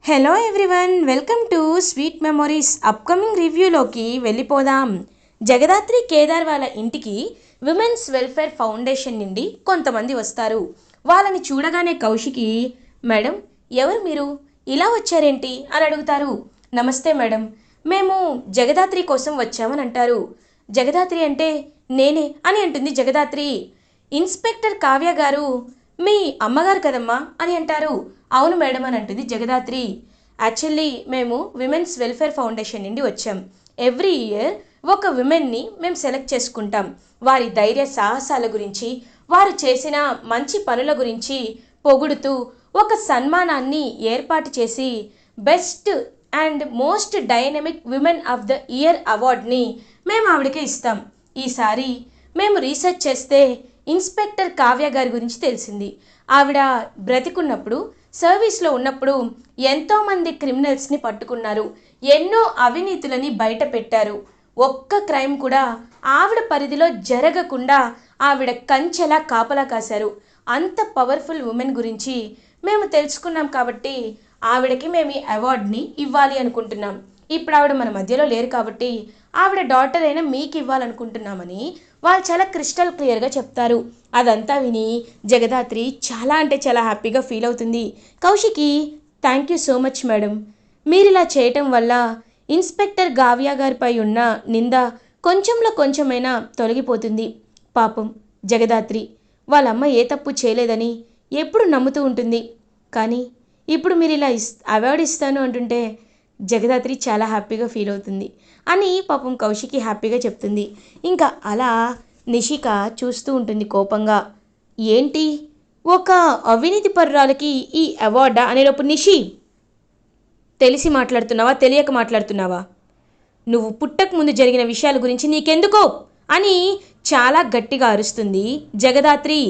Hello everyone, welcome to sweet memories. Upcoming రివ్యూలోకి వెళ్ళిపోదాం. జగదాత్రి కేదార్ వాళ్ళ ఇంటికి విమెన్స్ వెల్ఫేర్ ఫౌండేషన్ నుండి కొంతమంది వస్తారు. వాళ్ళని చూడగానే కౌశికి, మేడం ఎవరు మీరు, ఇలా వచ్చారేంటి అని అడుగుతారు. నమస్తే మేడం, మేము జగదాత్రి కోసం వచ్చామని అంటారు. జగదాత్రి అంటే నేనే అని అంటుంది జగదాత్రి. ఇన్స్పెక్టర్ కావ్య గారు మీ అమ్మగారు కదమ్మా అని అంటారు. అవును మేడం అని అంటుంది జగదాత్రి. యాక్చువల్లీ మేము విమెన్స్ వెల్ఫేర్ ఫౌండేషన్ నుండి వచ్చాం. ఎవ్రీ ఇయర్ ఒక విమెన్ని మేము సెలెక్ట్ చేసుకుంటాం. వారి ధైర్య సాహసాల గురించి, వారు చేసిన మంచి పనుల గురించి పొగుడుతూ ఒక సన్మానాన్ని ఏర్పాటు చేసి best and most dynamic women of the year అవార్డ్ని మేము ఆవిడకే ఇస్తాం. ఈసారి మేము రీసెర్చ్ చేస్తే ఇన్స్పెక్టర్ కావ్య గారి గురించి తెలిసింది. ఆవిడ బ్రతికున్నప్పుడు, సర్వీస్లో ఉన్నప్పుడు ఎంతోమంది క్రిమినల్స్ని పట్టుకున్నారు, ఎన్నో అవినీతులని బయట పెట్టారు. ఒక్క క్రైమ్ కూడా ఆవిడ పరిధిలో జరగకుండా ఆవిడ కంచెలా కాపలా కాశారు. అంత పవర్ఫుల్ ఉమెన్ గురించి మేము తెలుసుకున్నాం కాబట్టి ఆవిడకి మేము ఈ అవార్డ్ని ఇవ్వాలి అనుకుంటున్నాం. ఇప్పుడు ఆవిడ మన మధ్యలో లేరు కాబట్టి ఆవిడ డాటర్ అయినా మీకు ఇవ్వాలనుకుంటున్నామని వాళ్ళు చాలా క్రిస్టల్ క్లియర్గా చెప్తారు. అదంతా విని జగదాత్రి చాలా అంటే చాలా హ్యాపీగా ఫీల్ అవుతుంది. Kaushiki, thank you so much madam, మీరు ఇలా చేయటం వల్ల ఇన్స్పెక్టర్ గావ్యా గారిపై ఉన్న నింద కొంచెంలో కొంచెమైనా తొలగిపోతుంది. పాపం జగదాత్రి వాళ్ళమ్మ ఏ తప్పు చేయలేదని ఎప్పుడు నమ్ముతూ ఉంటుంది. కానీ ఇప్పుడు మీరు ఇలా అవార్డు ఇస్తాను అంటుంటే జగదాత్రి చాలా హ్యాపీగా ఫీల్ అవుతుంది అని పాపం కౌశికి హ్యాపీగా చెప్తుంది. ఇంకా అలా నిషిక చూస్తూ ఉంటుంది కోపంగా. ఏంటి, ఒక అవినీతి పరురాలకి ఈ అవార్డా అనేలోపు, నిషి తెలిసి మాట్లాడుతున్నావా తెలియక మాట్లాడుతున్నావా, నువ్వు పుట్టక ముందు జరిగిన విషయాల గురించి నీకెందుకో అని చాలా గట్టిగా అరుస్తుంది జగదాత్రి.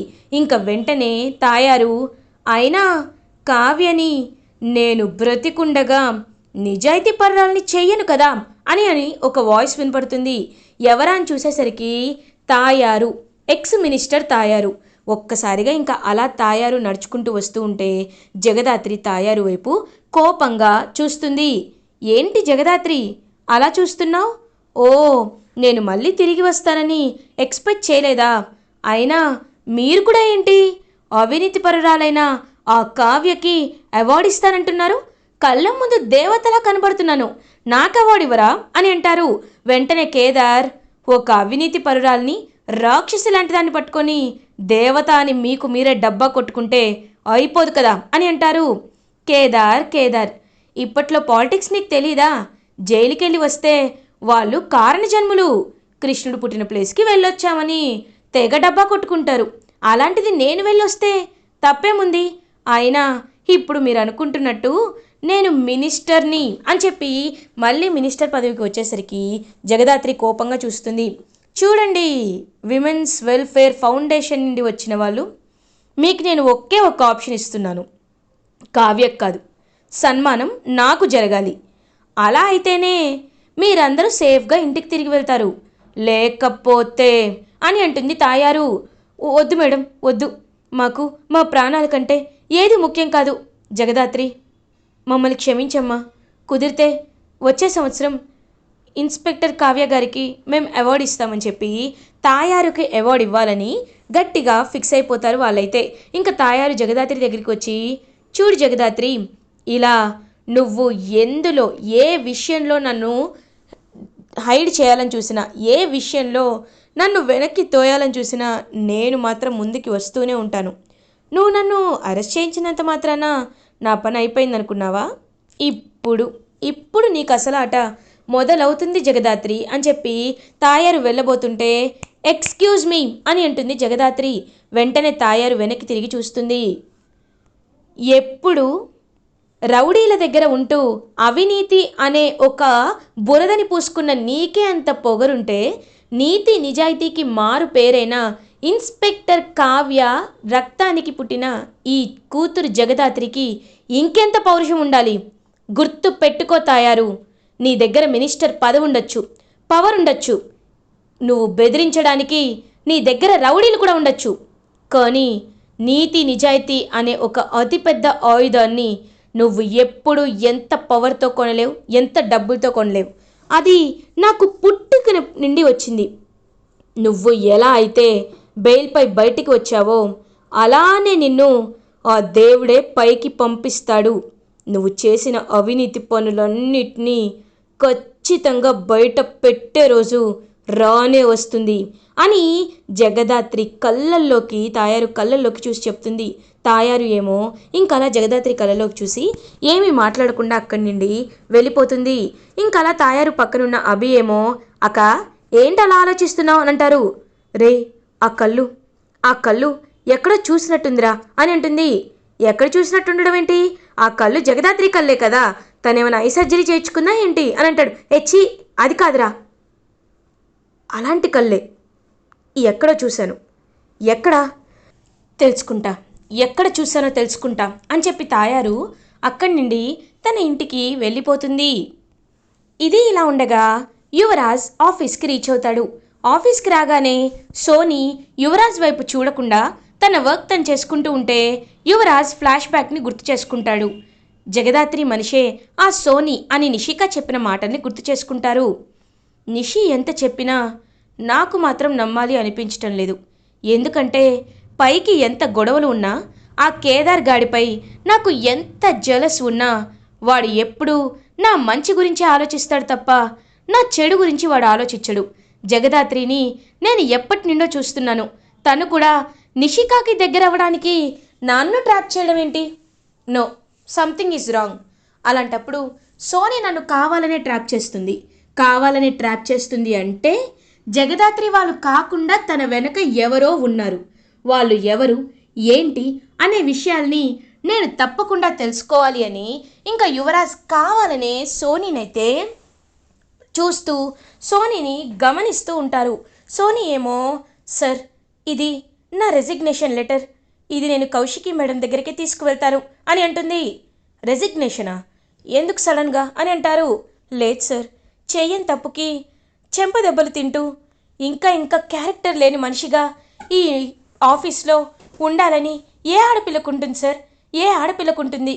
ఇంక వెంటనే తాయారు, అయినా కావ్యని నేను బ్రతికుండగా నిజాయితీ పర్రాలని చెయ్యను కదా అని ఒక వాయిస్ వినపడుతుంది. ఎవరా అని చూసేసరికి తాయారు, ఎక్స్ మినిస్టర్ తాయారు. ఒక్కసారిగా ఇంకా అలా తాయారు నడుచుకుంటూ వస్తూ ఉంటే జగదాత్రి తాయారు వైపు కోపంగా చూస్తుంది. ఏంటి జగదాత్రి అలా చూస్తున్నావు? ఓ, నేను మళ్ళీ తిరిగి వస్తానని ఎక్స్పెక్ట్ చేయలేదా? అయినా మీరు కూడా ఏంటి, అవినీతి పరురాలైన ఆ కావ్యకి అవార్డు ఇస్తానంటున్నారు? కళ్ళ ముందు దేవతలా కనబడుతున్నాను, నాకు అవార్డు ఇవ్వరా అని అంటారు. వెంటనే కేదార్, ఒక అవినీతి పరురాల్ని, రాక్షసి లాంటి దాన్ని పట్టుకొని దేవత అని మీకు మీరే డబ్బా కొట్టుకుంటే అయిపోదు కదా అని అంటారు. కేదార్ ఇప్పట్లో పాలిటిక్స్ నీకు తెలీదా? జైలుకెళ్ళి వస్తే వాళ్ళు కారణ జన్ములు, కృష్ణుడు పుట్టిన ప్లేస్కి వెళ్ళొచ్చామని తెగ డబ్బా కొట్టుకుంటారు. అలాంటిది నేను వెళ్ళొస్తే తప్పేముంది? అయినా ఇప్పుడు మీరు అనుకుంటున్నట్టు నేను మినిస్టర్ని అని చెప్పి మళ్ళీ మినిస్టర్ పదవికి వచ్చేసరికి జగదాత్రి కోపంగా చూస్తుంది. చూడండి, విమెన్స్ వెల్ఫేర్ ఫౌండేషన్ నుండి వచ్చిన వాళ్ళు, మీకు నేను ఒకే ఒక్క ఆప్షన్ ఇస్తున్నాను. కావ్యకు కాదు, సన్మానం నాకు జరగాలి. అలా అయితేనే మీరందరూ సేఫ్గా ఇంటికి తిరిగి వెళ్తారు. లేకపోతే అని అంటుంది తాయారు. వద్దు మేడం, వద్దు, మాకు మా ప్రాణాల కంటే ఏది ముఖ్యం కాదు. జగదాత్రి మమ్మల్ని క్షమించమ్మా. కుదిరితే వచ్చే సంవత్సరం ఇన్స్పెక్టర్ కావ్య గారికి మేము అవార్డు ఇస్తామని చెప్పి తాయారుకి అవార్డు ఇవ్వాలని గట్టిగా ఫిక్స్ అయిపోతారు వాళ్ళైతే. ఇంకా తాయారు జగదాత్రి దగ్గరికి వచ్చి, చూడు జగదాత్రి, ఇలా నువ్వు ఎందులో ఏ విషయంలో నన్ను హైడ్ చేయాలని చూసినా, ఏ విషయంలో నన్ను వెనక్కి తోయాలని చూసినా నేను మాత్రం ముందుకి వస్తూనే ఉంటాను. నువ్వు నన్ను అరెస్ట్ చేయించినంత మాత్రాన నా పని అయిపోయింది అనుకున్నావా? ఇప్పుడు నీకు అసలు ఆట మొదలవుతుంది జగదాత్రి అని చెప్పి తాయారు వెళ్ళబోతుంటే, ఎక్స్క్యూజ్ మీ అని అంటుంది జగదాత్రి. వెంటనే తాయారు వెనక్కి తిరిగి చూస్తుంది. ఎప్పుడు రౌడీల దగ్గర ఉంటూ అవినీతి అనే ఒక బురదని పూసుకున్న నీకే అంత పొగరుంటే, నీతి నిజాయితీకి మారు పేరైన ఇన్స్పెక్టర్ కావ్య రక్తానికి పుట్టిన ఈ కూతురు జగదాత్రికి ఇంకెంత పౌరుషం ఉండాలి? గుర్తు పెట్టుకో తాయారు, నీ దగ్గర మినిస్టర్ పదవి ఉండొచ్చు, పవర్ ఉండొచ్చు, నువ్వు బెదిరించడానికి నీ దగ్గర రౌడీలు కూడా ఉండొచ్చు, కానీ నీతి నిజాయితీ అనే ఒక అతిపెద్ద ఆయుధాన్ని నువ్వు ఎప్పుడు ఎంత పవర్తో కొనలేవు, ఎంత డబ్బులతో కొనలేవు. అది నాకు పుట్టుక నుండి వచ్చింది. నువ్వు ఎలా అయితే బెయిల్పై బయటికి వచ్చావో అలానే నిన్ను ఆ దేవుడే పైకి పంపిస్తాడు. నువ్వు చేసిన అవినీతి పనులన్నిటినీ ఖచ్చితంగా బయట పెట్టే రోజు రానే వస్తుంది అని జగదాత్రి తాయారు కళ్ళల్లోకి చూసి చెప్తుంది. తాయారు ఏమో ఇంకలా జగదాత్రి కళ్ళలోకి చూసి ఏమీ మాట్లాడకుండా అక్కడి నుండి వెళ్ళిపోతుంది. ఇంకలా తాయారు పక్కనున్న అభి ఏమో, అక్క ఏంటి అలా ఆలోచిస్తున్నావు అని అంటారు. రే ఆ కళ్ళు ఎక్కడో చూసినట్టుందిరా అని అంటుంది. ఎక్కడ చూసినట్టుండడం ఏంటి, ఆ కళ్ళు జగదాత్రి కళ్ళే కదా, తనేమైనా ఐ సర్జరీ చేయించుకుందా ఏంటి అని అంటాడు. ఎచ్చి అది కాదురా, అలాంటి కళ్ళే ఎక్కడో చూశాను. ఎక్కడా తెలుసుకుంటా, ఎక్కడ చూశానో తెలుసుకుంటా అని చెప్పి తాయారు అక్కడి నుండి తన ఇంటికి వెళ్ళిపోతుంది. ఇది ఇలా ఉండగా యువరాజ్ ఆఫీస్కి రీచ్ అవుతాడు. ఆఫీస్కి రాగానే సోనీ యువరాజ్ వైపు చూడకుండా తన వర్క్ తను చేసుకుంటూ ఉంటే యువరాజ్ ఫ్లాష్ బ్యాక్ని గుర్తు చేసుకుంటాడు. జగదాత్రి మనిషే ఆ సోనీ అని నిషిక చెప్పిన మాటల్ని గుర్తు చేసుకుంటారు. నిషి ఎంత చెప్పినా నాకు మాత్రం నమ్మాలి అనిపించటం లేదు. ఎందుకంటే పైకి ఎంత గొడవలు ఉన్నా, ఆ కేదార్ గాడిపై నాకు ఎంత జలస్ ఉన్నా వాడు ఎప్పుడూ నా మంచి గురించి ఆలోచిస్తాడు తప్ప నా చెడు గురించి వాడు ఆలోచించడు. జగదాత్రిని నేను ఎప్పటి నుండో చూస్తున్నాను. తను కూడా నిషికాకి దగ్గర అవ్వడానికి నన్ను ట్రాప్ చేయడం ఏంటి? No, something is wrong. అలాంటప్పుడు సోనీ నన్ను కావాలనే ట్రాప్ చేస్తుంది అంటే జగదాత్రి వాళ్ళు కాకుండా తన వెనక ఎవరో ఉన్నారు. వాళ్ళు ఎవరు, ఏంటి అనే విషయాల్ని నేను తప్పకుండా తెలుసుకోవాలి అని ఇంకా యువరాజ్ కావాలనే సోనీనైతే చూస్తూ సోనీని గమనిస్తూ ఉంటారు. సోనీ ఏమో, సార్ ఇది నా రెసిగ్నేషన్ లెటర్, ఇది నేను కౌశికి మేడం దగ్గరికి తీసుకువెళ్తాను అని అంటుంది. రెసిగ్నేషనా? ఎందుకు సడన్గా అని అంటారు. లేదు సార్, చెయ్యని తప్పుకి చెంపదెబ్బలు తింటూ ఇంకా క్యారెక్టర్ లేని మనిషిగా ఈ ఆఫీస్లో ఉండాలని ఏ ఆడపిల్లకుంటుంది సార్, ఏ ఆడపిల్లకుంటుంది?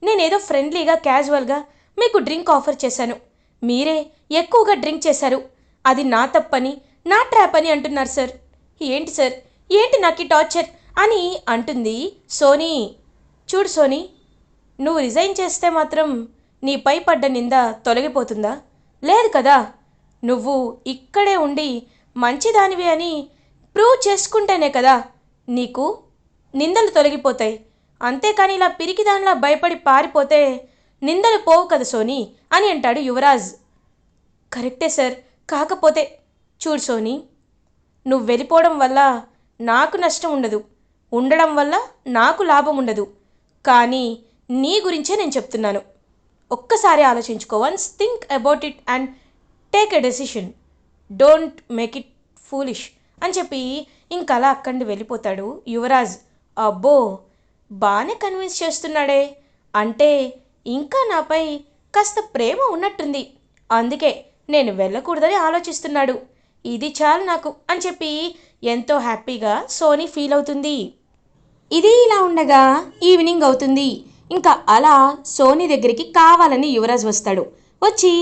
నేనేదో ఫ్రెండ్లీగా క్యాజువల్గా మీకు డ్రింక్ ఆఫర్ చేశాను, మీరే ఎక్కువగా డ్రింక్ చేశారు, అది నా తప్పని నా ట్రాప్ అని అంటున్నారు సార్. ఏంటి సార్, ఏంటి నాకు ఈ టార్చర్ అని అంటుంది సోనీ. చూడు సోనీ, నువ్వు రిజైన్ చేస్తే మాత్రం నీపై పడ్డ నింద తొలగిపోతుందా? లేదు కదా. నువ్వు ఇక్కడే ఉండి మంచిదానివి అని ప్రూవ్ చేసుకుంటేనే కదా నీకు నిందలు తొలగిపోతాయి. అంతేకాని ఇలా పిరికిదానిలా భయపడి పారిపోతే నిందలు పోవు కదా సోనీ అని అంటాడు యువరాజ్. కరెక్టే సార్, కాకపోతే చూడు సోనీ, నువ్వు వెళ్ళిపోవడం వల్ల నాకు నష్టం ఉండదు, ఉండడం వల్ల నాకు లాభం ఉండదు. కానీ నీ గురించే నేను చెప్తున్నాను. ఒక్కసారి ఆలోచించుకో. Once think about it and take a decision. Don't make it foolish అని చెప్పి ఇంకలా అక్కడి వెళ్ళిపోతాడు యువరాజ్. అబ్బో, బాగానే కన్విన్స్ చేస్తున్నాడే, అంటే ఇంకా నాపై కాస్త ప్రేమ ఉన్నట్టుంది, అందుకే నేను వెళ్ళకూడదని ఆలోచిస్తున్నాడు, ఇది చాలు నాకు అని చెప్పి ఎంతో హ్యాపీగా సోనీ ఫీల్ అవుతుంది. ఇది ఇలా ఉండగా ఈవినింగ్ అవుతుంది. ఇంకా అలా సోనీ దగ్గరికి కావాలని యువరాజ్ వస్తాడు. వచ్చి,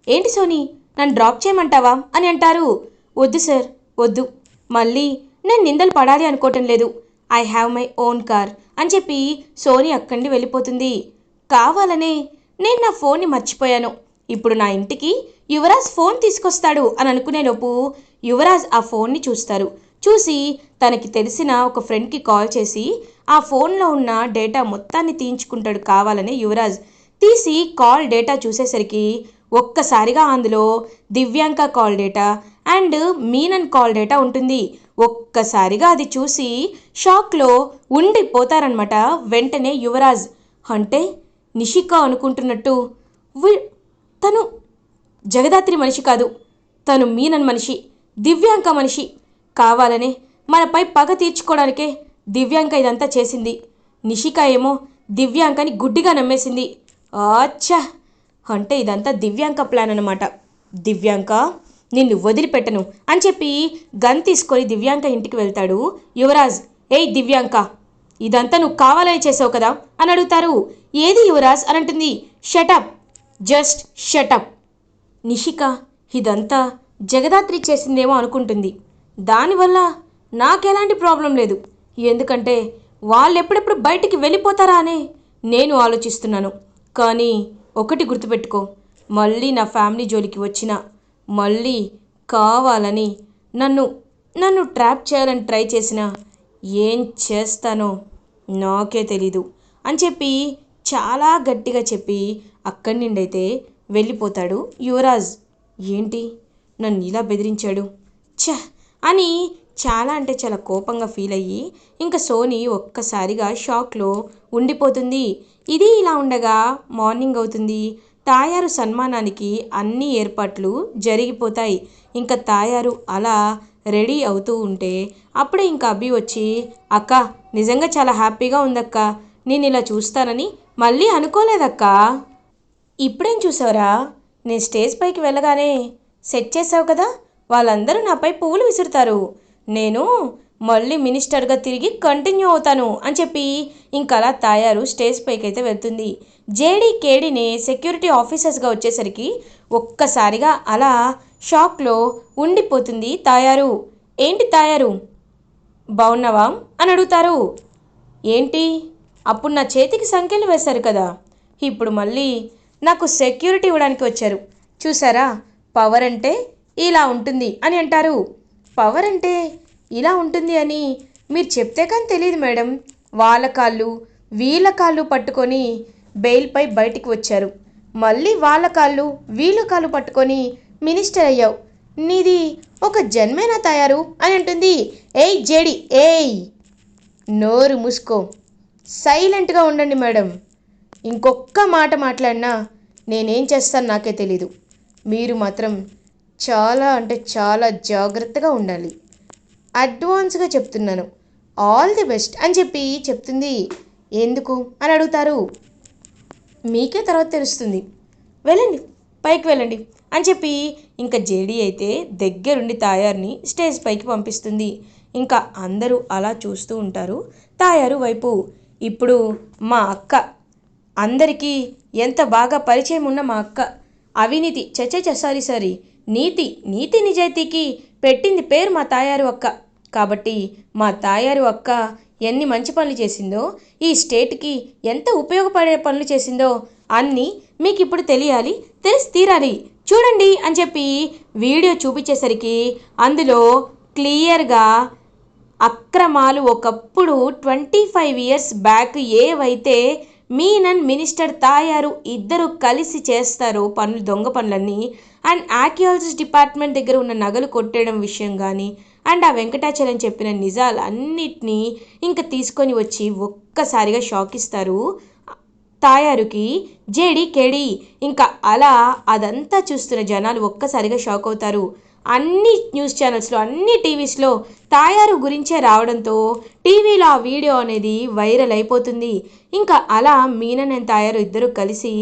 ఏంటి సోనీ, నన్ను డ్రాప్ చేయమంటావా అని అంటారు. వద్దు సార్, వద్దు, మళ్ళీ నేను నిందలు పడాలి అనుకోవటం లేదు, I have my own car అని చెప్పి సోనీ అక్కడి వెళ్ళిపోతుంది. కావాలనే నేను నా ఫోన్ని మర్చిపోయాను, ఇప్పుడు నా ఇంటికి యువరాజ్ ఫోన్ తీసుకొస్తాడు అని అనుకునేలోపు యువరాజ్ ఆ ఫోన్ని చూస్తారు. చూసి తనకి తెలిసిన ఒక ఫ్రెండ్కి కాల్ చేసి ఆ ఫోన్లో ఉన్న డేటా మొత్తాన్ని తీయించుకుంటాడు. కావాలనే యువరాజ్ తీసి కాల్ డేటా చూసేసరికి ఒక్కసారిగా అందులో Divyanka call data and Menon call data ఉంటుంది. ఒక్కసారిగా అది చూసి షాక్లో ఉండిపోతారనమాట వెంటనే యువరాజ్. అంటే నిషిక అనుకుంటున్నట్టు తను జగదాత్రి మనిషి కాదు, తను మీనన్ మనిషి, దివ్యాంక మనిషి. కావాలనే మనపై పగ తీర్చుకోవడానికే దివ్యాంక ఇదంతా చేసింది. నిషిక ఏమో దివ్యాంకని గుడ్డిగా నమ్మేసింది. అచ్చా, అంటే ఇదంతా దివ్యాంక ప్లాన్ అనమాట. దివ్యాంక, నిన్ను వదిలిపెట్టను అని చెప్పి గన్ తీసుకొని దివ్యాంక ఇంటికి వెళ్తాడు యువరాజ్. ఏయ్ దివ్యాంక, ఇదంతా నువ్వు కావాలని చేసావు కదా అని అడుగుతారు. ఏది యువరాజ్ అని అంటుంది. Shut up, just shut up. నిషిక ఇదంతా జగదాత్రి చేసిందేమో అనుకుంటుంది. దానివల్ల నాకెలాంటి ప్రాబ్లం లేదు, ఎందుకంటే వాళ్ళు ఎప్పుడెప్పుడు బయటికి వెళ్ళిపోతారా అనే నేను ఆలోచిస్తున్నాను. కానీ ఒకటి గుర్తుపెట్టుకో, మళ్ళీ నా ఫ్యామిలీ జోలికి వచ్చినా, మళ్ళీ కావాలని నన్ను నన్ను ట్రాప్ చేయాలని ట్రై చేసినా ఏం చేస్తానో నాకే తెలీదు అని చెప్పి చాలా గట్టిగా చెప్పి అక్కడి నుండి అయితే వెళ్ళిపోతాడు యువరాజ్. ఏంటి నన్ను ఇలా బెదిరించాడు ఛ అని చాలా అంటే చాలా కోపంగా ఫీల్ అయ్యి ఇంకా సోనీ ఒక్కసారిగా షాక్లో ఉండిపోతుంది. ఇది ఇలా ఉండగా మార్నింగ్ అవుతుంది. తాయారు సన్మానానికి అన్ని ఏర్పాట్లు జరిగిపోతాయి. ఇంకా తాయారు అలా రెడీ అవుతూ ఉంటే అప్పుడే ఇంకా అభి వచ్చి, అక్క నిజంగా చాలా హ్యాపీగా ఉందక్క, నేను ఇలా చూస్తానని మళ్ళీ అనుకోలేదక్క. ఇప్పుడేం చూసావురా, నేను స్టేజ్ పైకి వెళ్ళగానే సెట్ చేసావు కదా, వాళ్ళందరూ నాపై పువ్వులు విసురుతారు, నేను మళ్ళీ మినిస్టర్గా తిరిగి కంటిన్యూ అవుతాను అని చెప్పి ఇంకలా తాయారు స్టేజ్ పైకి అయితే వెళ్తుంది. జేడీ కేడీని సెక్యూరిటీ ఆఫీసర్స్గా వచ్చేసరికి ఒక్కసారిగా అలా షాక్లో ఉండిపోతుంది తాయారు. ఏంటి తాయారు బాగున్నావా అని అడుగుతారు. ఏంటి అప్పుడు నా చేతికి సంఖ్యలు వేశారు కదా, ఇప్పుడు మళ్ళీ నాకు సెక్యూరిటీ ఇవ్వడానికి వచ్చారు, చూసారా పవర్ అంటే ఇలా ఉంటుంది అని అంటారు. పవర్ అంటే ఇలా ఉంటుంది అని మీరు చెప్తే కానీ తెలియదు మేడం, వాళ్ళ కాళ్ళు వీళ్ళ కాళ్ళు పట్టుకొని బెయిల్పై బయటికి వచ్చారు, మళ్ళీ వాళ్ళ కాళ్ళు వీళ్ళ కాళ్ళు పట్టుకొని మినిస్టర్ అయ్యావు, నీది ఒక జన్మేనా తయారు అని అంటుంది. ఏయ్ జేడి, ఏయ్ నోరు మూసుకో, సైలెంట్గా ఉండండి మేడం, ఇంకొక్క మాట మాట్లాడినా నేనేం చేస్తాను నాకే తెలీదు, మీరు మాత్రం చాలా అంటే చాలా జాగ్రత్తగా ఉండాలి, అడ్వాన్స్గా చెప్తున్నాను, ఆల్ ది బెస్ట్ అని చెప్పి చెప్తుంది. ఎందుకు అని అడుగుతారు. మీకే తర్వాత తెలుస్తుంది, వెళ్ళండి పైకి వెళ్ళండి అని చెప్పి ఇంకా జేడీ అయితే దగ్గరుండి తాయారుని స్టేజ్ పైకి పంపిస్తుంది. ఇంకా అందరూ అలా చూస్తూ ఉంటారు తాయారు వైపు. ఇప్పుడు మా అక్క అందరికీ ఎంత బాగా పరిచయం ఉన్న మా అక్క అవినీతి సారీ నీతి నిజాయితీకి పెట్టింది పేరు మా తాయారు అక్క. కాబట్టి మా తాయారు అక్క ఎన్ని మంచి పనులు చేసిందో, ఈ స్టేట్కి ఎంత ఉపయోగపడే పనులు చేసిందో అన్నీ మీకు ఇప్పుడు తెలిసి తీరాలి చూడండి అని చెప్పి వీడియో చూపించేసరికి అందులో క్లియర్గా అక్రమాలు ఒకప్పుడు 25 years బ్యాక్ ఏవైతే మీనన్ మినిస్టర్ తాయారు ఇద్దరు కలిసి చేస్తారో పనులు, దొంగ పనులన్నీ, అండ్ ఆర్కియాలజిస్ట్ డిపార్ట్మెంట్ దగ్గర ఉన్న నగలు కొట్టేయడం విషయం కానీ, అండ్ ఆ వెంకటాచలం చెప్పిన నిజాలు అన్నిటినీ ఇంకా తీసుకొని వచ్చి ఒక్కసారిగా షాక్ ఇస్తారు తాయారుకి జేడీ కేడీ. ఇంకా అలా అదంతా చూస్తున్న జనాలు ఒక్కసారిగా షాక్ అవుతారు. అన్ని న్యూస్ ఛానల్స్లో అన్ని టీవీస్లో తాయారు గురించే రావడంతో టీవీలో ఆ వీడియో అనేది వైరల్ అయిపోతుంది. ఇంకా అలా మీనన్ అండ్ తాయారు ఇద్దరు కలిసి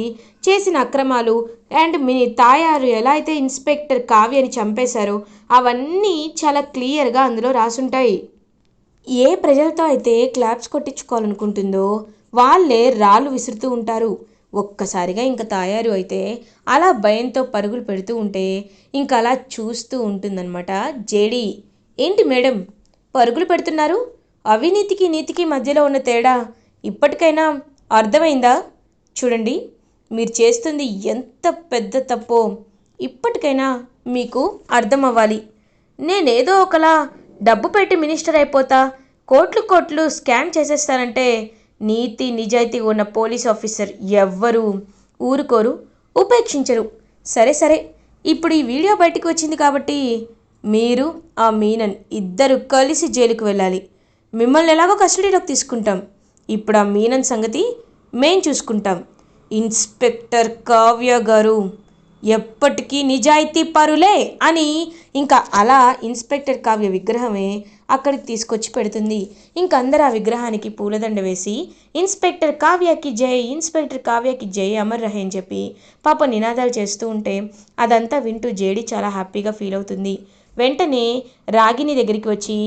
చేసిన అక్రమాలు అండ్ తాయారు ఎలా అయితే ఇన్స్పెక్టర్ కావ్యని చంపేశారో అవన్నీ చాలా క్లియర్గా అందులో రాసుంటాయి. ఏ ప్రజలతో అయితే క్లాప్స్ కొట్టించుకోవాలనుకుంటుందో వాళ్ళే రాళ్ళు విసురుతూ ఉంటారు. ఒక్కసారిగా ఇంకా తాయారు అయితే అలా భయంతో పరుగులు పెడుతూ ఉంటే ఇంకా అలా చూస్తూ ఉంటుందన్నమాట జేడీ. ఏంటి మేడం పరుగులు పెడుతున్నారు, అవినీతికి నీతికి మధ్యలో ఉన్న తేడా ఇప్పటికైనా అర్థమైందా? చూడండి మీరు చేస్తుంది ఎంత పెద్ద తప్పో ఇప్పటికైనా మీకు అర్థం అవ్వాలి. నేనేదో ఒకలా డబ్బు పెట్టి మినిస్టర్ అయిపోతా, కోట్లు స్కామ్ చేసేస్తానంటే నీతి నిజాయితీ ఉన్న పోలీస్ ఆఫీసర్ ఎవ్వరూ ఊరుకోరు, ఉపేక్షించరు. సరే ఇప్పుడు ఈ వీడియో బయటకు వచ్చింది కాబట్టి మీరు ఆ మీనన్ ఇద్దరు కలిసి జైలుకు వెళ్ళాలి. మిమ్మల్ని ఎలాగో కస్టడీలోకి తీసుకుంటాం. ఇప్పుడు ఆ మీనన్ సంగతి మేం చూసుకుంటాం. ఇన్స్పెక్టర్ కావ్య గారు ఎప్పటికీ నిజాయితీ పరులే అని ఇంకా అలా ఇన్స్పెక్టర్ కావ్య విగ్రహమే అక్కడికి తీసుకొచ్చి పెడుతుంది. ఇంకందరూ ఆ విగ్రహానికి పూలదండ వేసి ఇన్స్పెక్టర్ కావ్యకి జై, ఇన్స్పెక్టర్ కావ్యకి జై, అమర్ రహే అని చెప్పి పాప నినాదాలు చేస్తూ ఉంటే అదంతా వింటూ జేడీ చాలా హ్యాపీగా ఫీల్ అవుతుంది. వెంటనే రాగిని దగ్గరికి వచ్చి,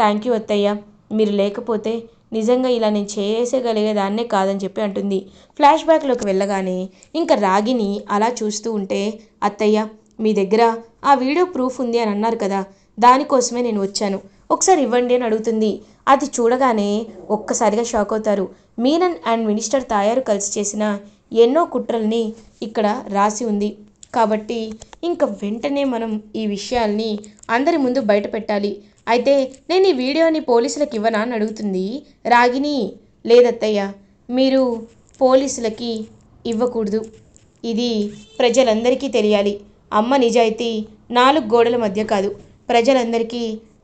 థ్యాంక్ యూ అత్తయ్య, మీరు లేకపోతే నిజంగా ఇలా నేను చేసేయగలిగేదాన్నే కాదని చెప్పి అంటుంది. ఫ్లాష్ బ్యాక్లోకి వెళ్ళగానే ఇంకా రాగిని అలా చూస్తూ ఉంటే, అత్తయ్య మీ దగ్గర ఆ వీడియో ప్రూఫ్ ఉంది అని అన్నారు కదా, దానికోసమే నేను వచ్చాను, ఒకసారి ఇవ్వండి అని అడుగుతుంది. అది చూడగానే ఒక్కసారిగా షాక్ అవుతారు. మీనన్ అండ్ మినిస్టర్ తాయారు కలిసి చేసిన ఎన్నో కుట్రల్ని ఇక్కడ రాసి ఉంది కాబట్టి ఇంకా వెంటనే మనం ఈ విషయాల్ని అందరి ముందు బయట పెట్టాలి. అయితే నేను ఈ వీడియోని పోలీసులకు ఇవ్వనా అని అడుగుతుంది రాగిని. లేదత్తయ్య, మీరు పోలీసులకి ఇవ్వకూడదు, ఇది ప్రజలందరికీ తెలియాలి. అమ్మ నిజాయితీ 4 గోడల మధ్య కాదు, ప్రజలందరికీ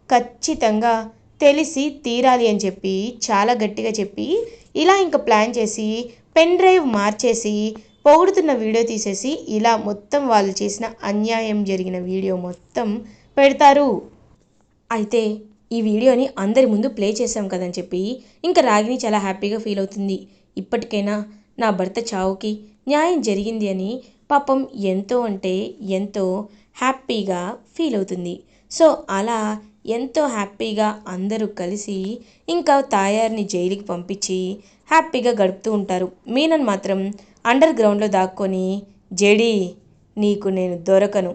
ఖచ్చితంగా తెలిసి తీరాలి అని చెప్పి చాలా గట్టిగా చెప్పి ఇలా ఇంకా ప్లాన్ చేసి పెన్ డ్రైవ్ మార్చేసి పొగుడుతున్న వీడియో తీసేసి ఇలా మొత్తం వాళ్ళు చేసిన అన్యాయం జరిగిన వీడియో మొత్తం పెడతారు. అయితే ఈ వీడియోని అందరి ముందు ప్లే చేసాం కదని చెప్పి ఇంకా రాగిని చాలా హ్యాపీగా ఫీల్ అవుతుంది. ఇప్పటికైనా నా భర్త చావుకి న్యాయం జరిగింది అని పాపం ఎంతో అంటే ఎంతో హ్యాపీగా ఫీల్ అవుతుంది. సో అలా ఎంతో హ్యాపీగా అందరూ కలిసి ఇంకా తాయార్ని జైలుకి పంపించి హ్యాపీగా గడుపుతూ ఉంటారు. మీనన్ మాత్రం అండర్ గ్రౌండ్లో దాక్కొని, జెడీ నీకు నేను దొరకను,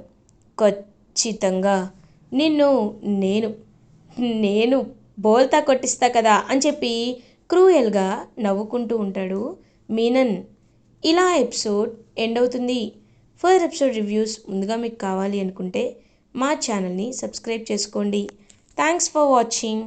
ఖచ్చితంగా నిన్ను నేను నేను బోల్తా కొట్టిస్తా కదా అని చెప్పి క్రూయల్గా నవ్వుకుంటూ ఉంటాడు మీనన్. ఇలా ఎపిసోడ్ ఎండ్ అవుతుంది. ఫర్దర్ ఎపిసోడ్ రివ్యూస్ ముందుగా మీకు కావాలి అనుకుంటే మా ఛానల్ని సబ్స్క్రైబ్ చేసుకోండి. Thanks for watching.